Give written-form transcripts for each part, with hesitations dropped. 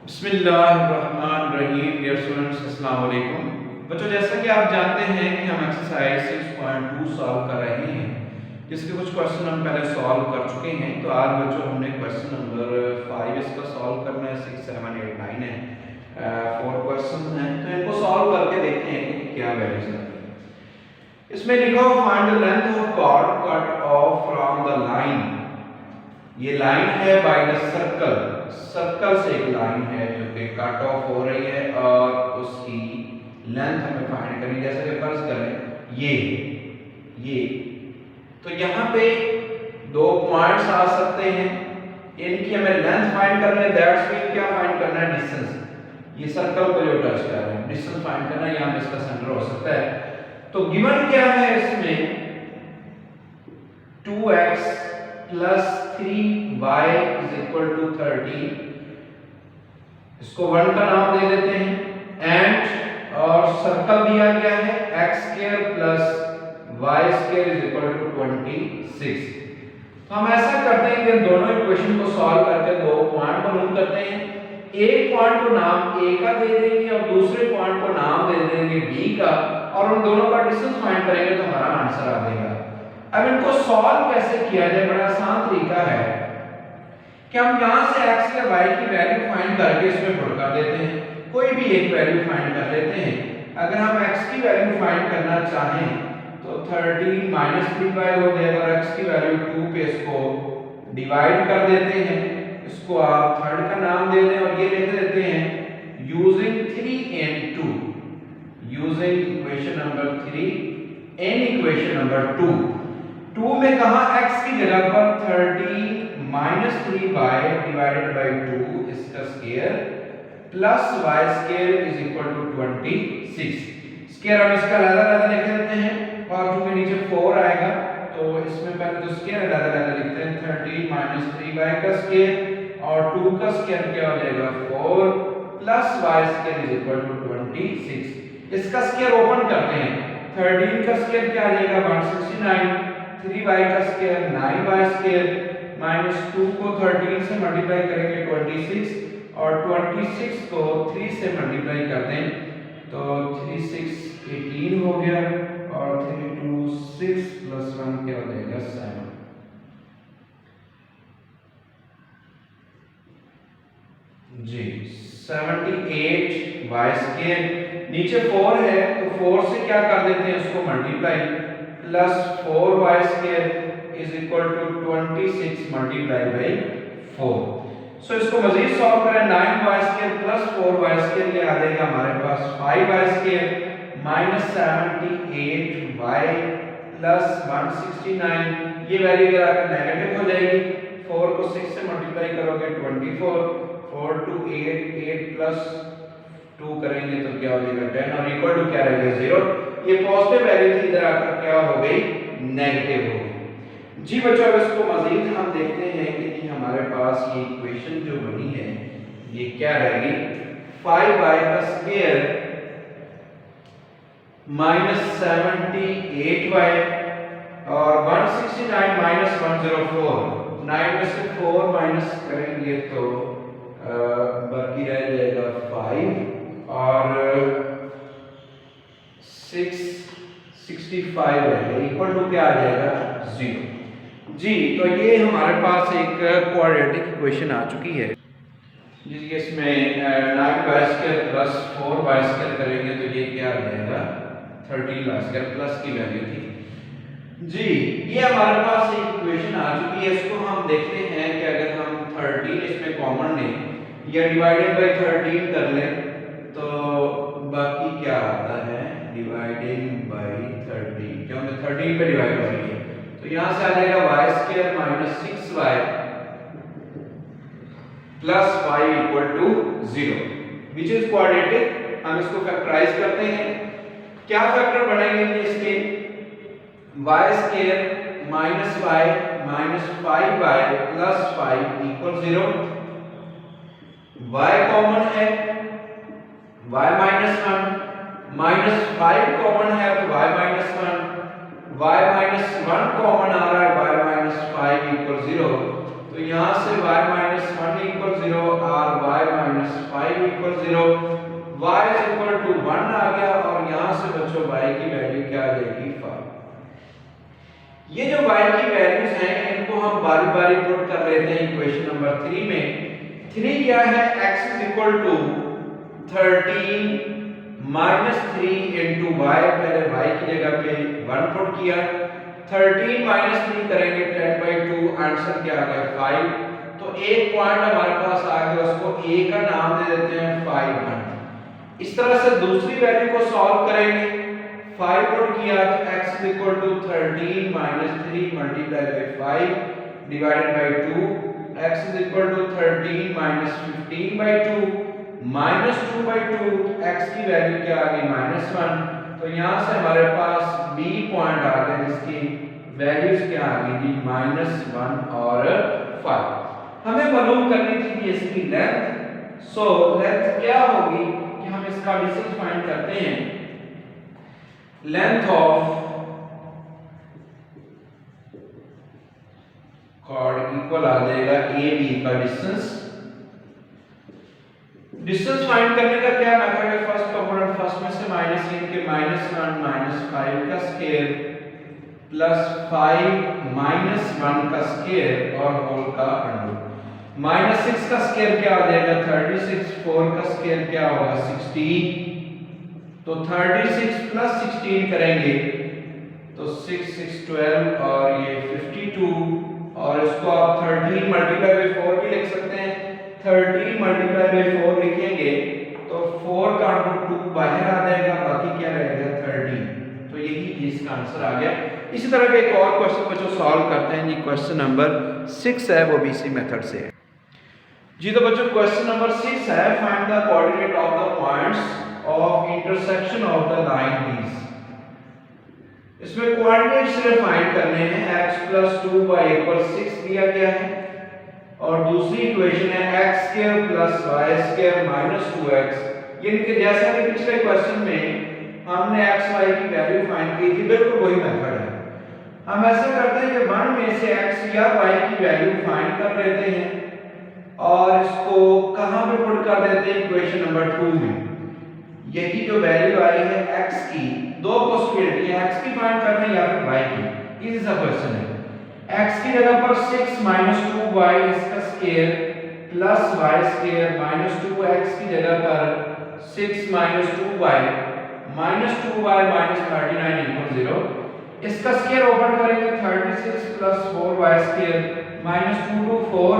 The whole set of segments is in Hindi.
बिस्मिल्लाहिर्रहमानिर्रहीम। डियर स्टूडेंट्स, अस्सलाम वालेकुम। बच्चों, जैसा कि आप जानते हैं कि हम एक्सरसाइज 6.2 सॉल्व कर रहे हैं, जिसके कुछ क्वेश्चन हम पहले सॉल्व कर चुके हैं। तो आज बच्चों हमने क्वेश्चन नंबर 5 इसका सॉल्व करना है। 6, 7, 8, 9 है, 4 क्वेश्चन हैं। तो इनको सॉल्व करके देखते हैं कि क्या वैल्यूज आती है। इसमें लिखा हो find the length of chord cut off from the line. ये लाइन है बाय द सर्कल, सर्कल से एक लाइन है जो कि कट ऑफ हो रही है और उसकी लेंथ हमें फाइंड करनी। जैसे कि फर्ज करें ये तो यहाँ पे दो पॉइंट्स आ सकते हैं, इनकी हमें लेंथ फाइंड करना है। दैट्स मीन क्या फाइंड करना है? डिस्टेंस। ये सर्कल को जो टच कर रहे हैं, डिस्टेंस फाइंड करना है। यहाँ पे इसका सेंटर हो सकता है। तो गिवन क्या है इसमें? 2x plus 3y is equal to 30। इसको 1 का नाम दे देते हैं। एंड और सर्कल दिया गया है x square plus y square is equal to 26। तो हम ऐसा करते हैं कि दोनों इक्वेशन को सॉल्व करके दो पॉइंट को नोट करते हैं। एक पॉइंट को नाम a का दे देंगे और दूसरे पॉइंट को नाम दे देंगे b का, और उन दोनों का डिस्टेंस फाइंड करेंगे तो हमारा आंसर आ जाएगा। अब इनको सॉल्व कैसे किया जाए? बड़ा आसान तरीका है कि हम यहां से x या y की वैल्यू फाइंड करके इसमें पुट कर देते हैं। कोई भी एक वैल्यू फाइंड कर लेते हैं। अगर हम x की वैल्यू फाइंड करना चाहें तो 30 माइनस 3y हो जाएगा और x की वैल्यू 2 पे इसको डिवाइड कर देते हैं। इसको आप थर्ड का नाम दे दें और ये लिख देते हैं using 3 and 2, using equation number 3 and equation number 2। 2 में कहा x की जगह पर 30 माइनस 3y डिवाइडेड बाई 2 इसका square plus y square is equal to 26। Square हम इसका अलग-अलग लिख देते हैं और 2 के नीचे 4 आएगा, तो इसमें पहले तो स्क्वायर अलग-अलग लिखते हैं। 30 माइनस 3y का स्क्वायर और 2 का स्क्वायर क्या हो जाएगा? 4 plus y square is equal to 26। इसका स्क्वायर ओपन करते हैं। 13 का स्क्वायर क्या आ जाएगा? 169। 3y का स्क्वायर 9y स्क्वायर माइनस 2 को 13 से मल्टीप्लाई करेंगे 26 और 26 को 3 से मल्टीप्लाई कर दें तो 3 6 18 हो गया और 3 2 6 प्लस 1 क्या हो जाएगा? 7। जी 78 y स्क्वायर। नीचे 4 है तो 4 से क्या कर देते हैं? उसको multiply plus 4y square is equal to 26 multiply by 4। So इसको मजीद सॉल्व करें। 9y square plus 4y square ये आ जाएगा हमारे पास 5y square minus 78y plus 169। ये वैल्यू अगर नेगेटिव हो जाएगी, 4 को 6 से मल्टीप्लाई करोगे 24, 4 टू 8, 8 प्लस 2 करेंगे तो क्या हो जाएगा? 10 और इक्वल टू क्या रहेगा? 0। ये पॉजिटिव वैल्यू थी, इधर आकर क्या हो गई? नेगेटिव हो गई। जी बच्चों, अब इसको मजीद हम देखते हैं कि हमारे पास ये इक्वेशन जो बनी है ये क्या रहेगी? 5y का स्क्वायर माइनस 78y और 169 माइनस 104। 9 में से 4 माइनस करेंगे तो बाकी रह जाएगा 5 और 65 रहेगा, इक्वल टू क्या आ जाएगा? 0। जी तो ये हमारे पास एक क्वाड्रेटिक इक्वेशन आ चुकी है जिसके इसमें 9y square plus 4y square करेंगे तो ये क्या आ जाएगा? 13y स्क्वायर प्लस की वैल्यू थी। जी ये हमारे पास एक इक्वेशन आ चुकी है। इसको हम देखते हैं कि अगर हम 13 इसमें कॉमन लें या डिवाइडेड बाई 13 कर लें तो बाकी क्या आता है? डिवाइडिंग बाई 13, क्योंकि 13 पे डिवाइड हो रही है तो यहां से आ जाएगा y square minus 6y plus 5 equal to 0 which is quadratic. हम इसको फैक्टराइज करते हैं। क्या फैक्टर बनेंगे इसके? y square minus y minus 5y plus 5 equal 0। y common है, y माइनस 1 माइनस 5 कॉमन है तो y minus 1, y minus 1 common आ रहा है, y माइनस 5 इक्वल 0। तो तो यहाँ से y माइनस 1 इक्वल 0 और y minus 5 equal 0, y is equal to 1 आ गया और यहाँ से बच्चों y की वैल्यू क्या आ जाएगी 5। ये जो y की वैल्यूज हैं इनको हम बारी बारी पुट कर लेते हैं इक्वेशन नंबर 3 में। 3 क्या है, x is equal to 13 minus 3 into y, पहले y की जगह पे 1 पुट किया, 13 माइनस 3 करेंगे 10/2, आंसर क्या आ गया 5। तो एक पॉइंट हमारे पास आ गया, उसको a का नाम दे देते हैं 5। इस तरह से दूसरी वैल्यू को सॉल्व करेंगे, 5 पुट किया तो x is equal to 13 minus 3 multiply by 5 divided by 2, x is equal to 13 minus 15/2 minus 2/2, x की वैल्यू क्या आ गई -1। तो यहाँ से हमारे पास b पॉइंट आ गया जिसकी वैल्यूज क्या आ गई जी -1 और 5। हमें मालूम करनी थी कि इसकी लेंथ, सो लेंथ क्या होगी कि हम इसका डिस्टेंस फाइंड करते हैं। लेंथ ऑफ कॉर्ड इक्वल आ जाएगा AB का डिस्टेंस। डिस्टेंस फाइंड करने का क्या मेथड है, फर्स्ट कंपोनेंट फर्स्ट में से माइनस इनके -1 -5 का स्क्वायर प्लस 5 -1 का स्क्वायर और होल का अंडर। -6 का स्क्वायर क्या हो जाएगा 36, 4 का स्क्वायर क्या होगा 16, तो 36 प्लस 16 करेंगे तो 6 6 12 और ये 52, और इसको आप 13 मल्टीप्लाई बाय 4 भी लिख सकते हैं। 13 मल्टीप्लाई बाय 4 लिखेंगे तो 4 का अंडर 2 बाहर आ जाएगा, बाकी क्या रहेगा 13। तो यही इसका आंसर आ गया। इसी तरह के एक और क्वेश्चन बच्चों सॉल्व करते हैं जी। क्वेश्चन नंबर 6 है, वो भी इसी मेथड से है जी। तो बच्चों क्वेश्चन नंबर 6 है, find the coordinate of the points of intersection of the line these. इसमें कोऑर्डिनेट सिर्फ फाइंड करने हैं, x + 2y = 6 दिया गया है, और दूसरी इक्वेशन है x² + y² - 2x। यानी कि जैसा कि पिछले क्वेश्चन में हमने x y की वैल्यू फाइंड की थी, बिल्कुल वही मेथड है। हम ऐसा करते हैं कि 1 में से x या y की वैल्यू फाइंड कर लेते हैं और इसको कहां पे पुट कर देते हैं, इक्वेशन नंबर 2 में। यही जो वैल्यू आई है x की, दो पॉसिबिलिटी है, x की फाइंड करना है या फिर y की। इजी सा क्वेश्चन है। x की जगह पर 6 - 2y इसका स्क्वायर प्लस y² - 2x की जगह पर 6 - 2y - 39 = 0। इसका स्क्वायर ओपन करेंगे 36 + 4y² -2 2 4,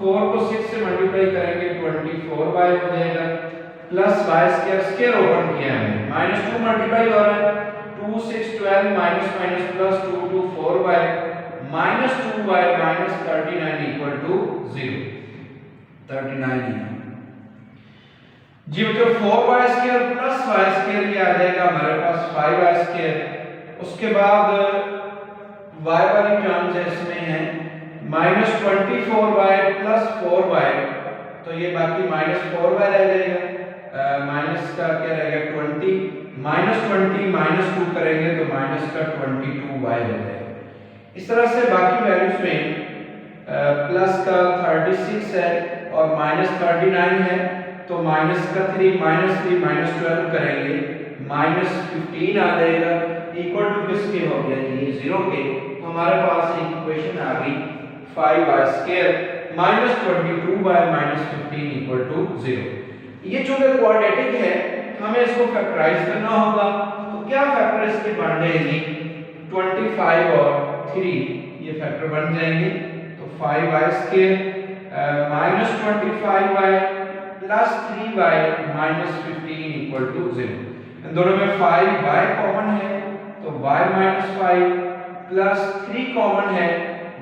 4 को 6 से मल्टीप्लाई करेंगे 24y हो जाएगा, प्लस y² स्क्वायर ओपन किया हमने, -2 मल्टीप्लाई हो रहा है, 2 6 12 माइनस प्लस 2 2 4y -2y - 39 = 0। 39 जी बच्चों 4y² प्लस y² ये आ जाएगा हमारे पास 5y²। उसके बाद y वाली टर्म है इसमें है -24y प्लस 4y, तो ये बाकी -4y रह जाएगा, माइनस का क्या रहेगा 20, -20 -2 करेंगे तो माइनस का 22y हो जाएगा। इस तरह से बाकी वैल्यूज में प्लस का 36 है और -39 है, तो माइनस का 3 -12 करेंगे -15 आ जाएगा, इक्वल टू किसके हो गया ये 0 के। तो हमारे पास एक इक्वेशन आ गई 5y² - 22y - 15 = 0। ये चूंकि क्वाड्रेटिक है हमें इसको फैक्टराइज करना होगा, तो क्या फैक्टर इसके बन जाएंगे 25 और 3 ये फैक्टर बन जाएंगे, तो 5y² - 25y प्लस 3y - 15 = 0। इन दोनों में 5y कॉमन है तो y - 5 प्लस 3 कॉमन है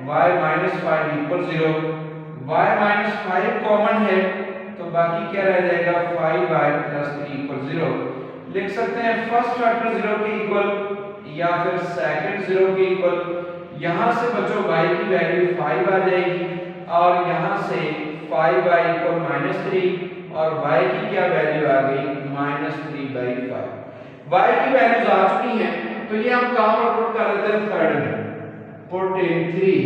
y - 5 = 0, y - 5 कॉमन है तो बाकी क्या रह जाएगा 5y + 3 = 0। लिख सकते हैं फर्स्ट फैक्टर 0 के इक्वल या फिर सेकंड 0 के इक्वल। यहां से बच्चों y की वैल्यू 5 आ जाएगी और यहां से 5y = -3 और y की क्या वैल्यू आ गई -3/5। y की वैल्यूज आ चुकी हैं, तो ये हम कहां पर पुट कर देते हैं थर्ड में, पुट इन 3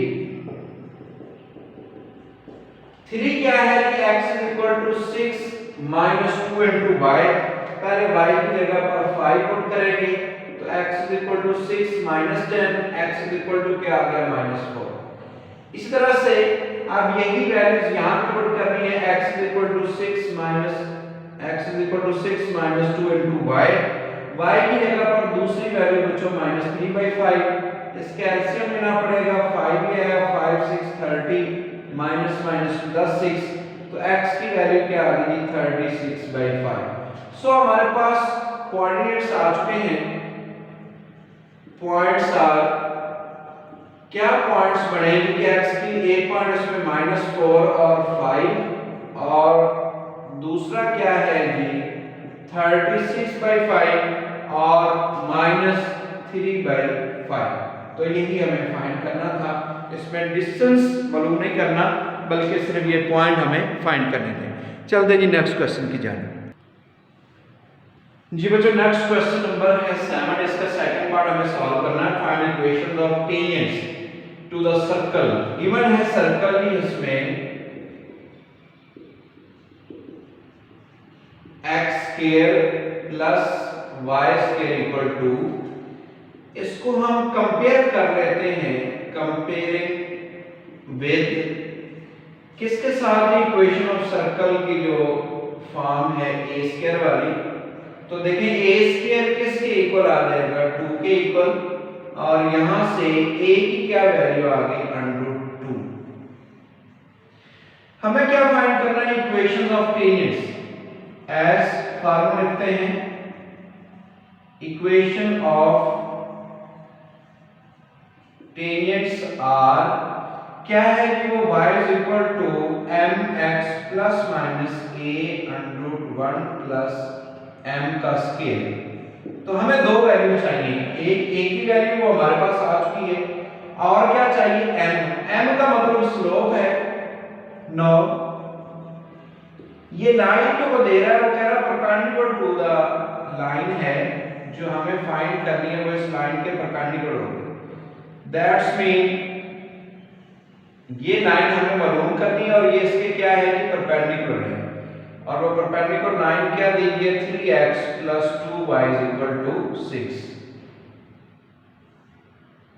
3 क्या है कि x is equal to 6 minus 2 into y, पहले y की जगह पर 5 पुट करेंगे तो x is equal to 6 minus 10, x is equal to क्या आ गया -4। इसी तरह से अब यही वैल्यूज यहां पे पुट करनी है, x is equal to 6 minus 2 into y, y की जगह पर दूसरी वैल्यू बच्चों -3/5, इसके एलसीएम लेना पड़ेगा, 5 भी आएगा 5 6 30 माइनस 10 6, तो x की वैल्यू क्या आ गई 36/5। सो हमारे पास कोऑर्डिनेट्स आ चुके हैं, पॉइंट्स आर, क्या पॉइंट्स बनेंगे कि x की एक पॉइंट इसमें -4 और 5 और दूसरा क्या है जी 36/5 और -3/5। तो यही हमें फाइंड करना था, इसमें डिस्टेंस मालूम नहीं करना बल्कि सिर्फ ये पॉइंट हमें फाइंड करने थे। चलते जी नेक्स्ट क्वेश्चन की जानिब। जी बच्चों नेक्स्ट क्वेश्चन नंबर है 7, इसका सेकंड पार्ट हमें सॉल्व करना है। Find equation of tangents to the circle. Given है सर्कल ही, इसमें x square plus y square equal to, इसको हम कंपेयर कर लेते हैं, कंपेयरिंग विद किसके साथ, इक्वेशन ऑफ सर्कल की जो फॉर्म है a स्क्वायर वाली। तो देखिए a स्क्वायर किसके इक्वल आ जाएगा 2 के इक्वल, और यहां से a की क्या वैल्यू आ गई √2। हमें क्या फाइंड करना है, equation of tangents. As formula लिखते हैं, इक्वेशन ऑफ टेंजेंट्स आर क्या है कि वो y is equal to mx plus minus a √1 plus m का स्क्वायर। तो हमें दो वैल्यू चाहिए, एक a की वैल्यू वो हमारे पास आ चुकी है, और क्या चाहिए m का मतलब स्लोप है। नो ये लाइन जो वो दे रहा है वो कह रहा है परपेंडिकुलर टू द लाइन है, जो हमें फाइंड करनी है वो इस लाइन के परपेंडिकुलर होगी। दैट्स मीन ये लाइन हमें मालूम करनी है और ये इसके क्या है कि परपेंडिकुलर है, और वो परपेंडिकुलर लाइन क्या दी गई है 3x + 2y = 6।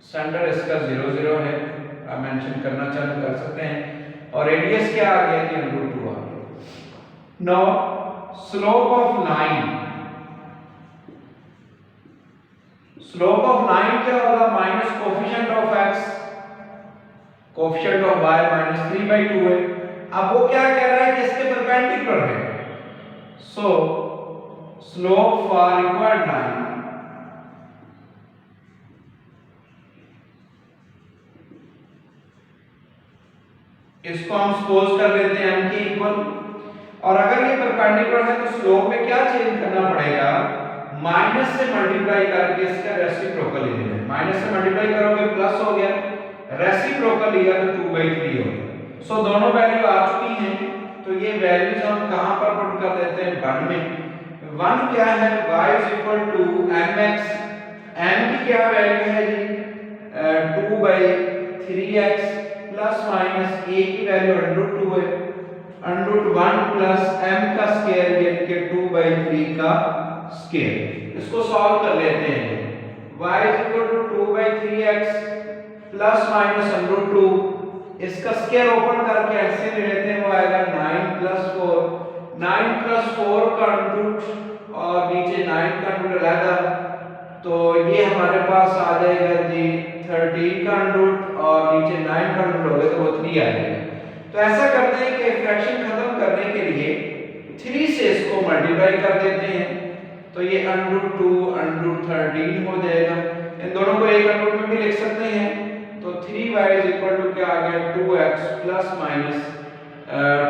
सेंटर इसका 0 0 है, आप मेंशन करना चालू कर सकते हैं, और रेडियस क्या आ गया कि √2 आ गया। Now slope of line, slope of line क्या होगा minus coefficient of x, coefficient of y -3/2 है। अब वो क्या कह रहा है कि इसके परपेंडिकुलर है, सो स्लोप फॉर रिक्वायर्ड लाइन इसको हम सपोज कर लेते हैं m के इक्वल, और अगर ये परपेंडिकुलर है तो स्लोप में क्या चेंज करना पड़ेगा, माइनस से मल्टीप्लाई करके इसका रेसिप्रोकल ले लेना है। माइनस से मल्टीप्लाई करोगे प्लस हो गया, रेसिप्रोकल लिया तो 2/3 हो गया। सो दोनों वैल्यू आ चुकी हैं, तो ये वैल्यूज हम कहां पर पुट कर देते हैं 1 में। 1 क्या है y = mx, m की क्या वैल्यू है जी 2/3x प्लस माइनस a की वैल्यू √2 है, √1 प्लस m का स्क्वायर यानी कि 2/3 का स्क्वायर। इसको सॉल्व कर लेते हैं, y = 2/3x प्लस माइनस √2, इसका स्क्वायर ओपन करके एलसीएम ले लेते हैं, वो आएगा 9 + 4, 9 + 4 का रूट और नीचे 9 का रूट अलग, तो ये हमारे पास आ जाएगा जी 13 का रूट और नीचे 9 का रूट हो गया तो वो 3 आ जाएगा। तो ऐसा करते हैं कि फ्रैक्शन खत्म करने के लिए 3 से इसको मल्टीप्लाई कर देते हैं, तो ये √2 √13 हो जाएगा। इन दोनों को एक रूट में भी लिख सकते हैं, तो 3y = क्या आ गया 2x प्लस माइनस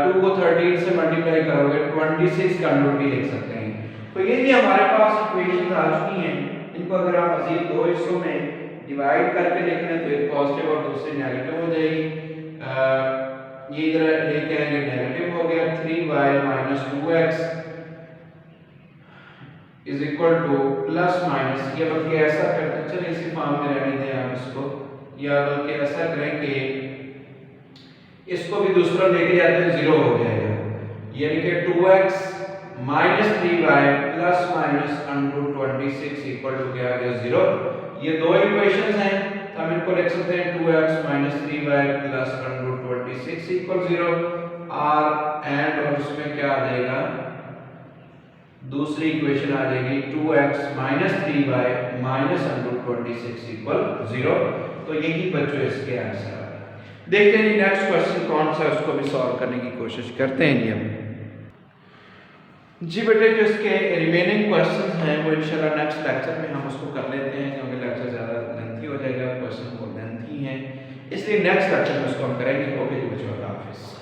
2 को 13 से मल्टीप्लाई करोगे 26 का रूट भी लिख सकते हैं। तो ये भी हमारे पास इक्वेशन आ चुकी हैं, इनको अगर आप मजीद दो हिस्सों में डिवाइड करके देख लें तो एक पॉजिटिव और दूसरी नेगेटिव हो जाएगी। ये इधर लेके आएंगे नेगेटिव हो गया, 3y - 2x = प्लस माइनस, ये बल्कि ऐसा करते हैं, चलिए इसी फॉर्म में रहने दें आप इसको, या बल्कि ऐसा करें कि इसको भी दूसरा लेके जाते हैं 0 हो जाएगा, यानी कि 2x minus 3y plus minus under 26 equal to क्या आ गया 0। ये दो इक्वेशंस हैं, तो हम इनको लिख सकते हैं 2x minus 3y plus under 26 equal 0 और एंड और उसमें क्या आ जाएगा, दूसरी इक्वेशन आ जाएगी 2x minus 3y minus under 26 equal 0। तो यही बच्चों इसके आंसर आ रहे। देखते हैं जी नेक्स्ट क्वेश्चन कौन सा है, उसको भी सॉल्व करने की कोशिश करते हैं जी हम। जी बेटे जो इसके रिमेनिंग क्वेश्चंस हैं वो इंशाल्लाह नेक्स्ट लेक्चर में हम उसको कर लेते हैं, क्योंकि लेक्चर ज़्यादा लेंथी हो जाएगा, क्वेश्चन बहुत लेंथी हैं, इसलिए नेक्स्ट लेक्चर में उसको हम करेंगे। ओके जी बच्चों, अल्लाह हाफिज़।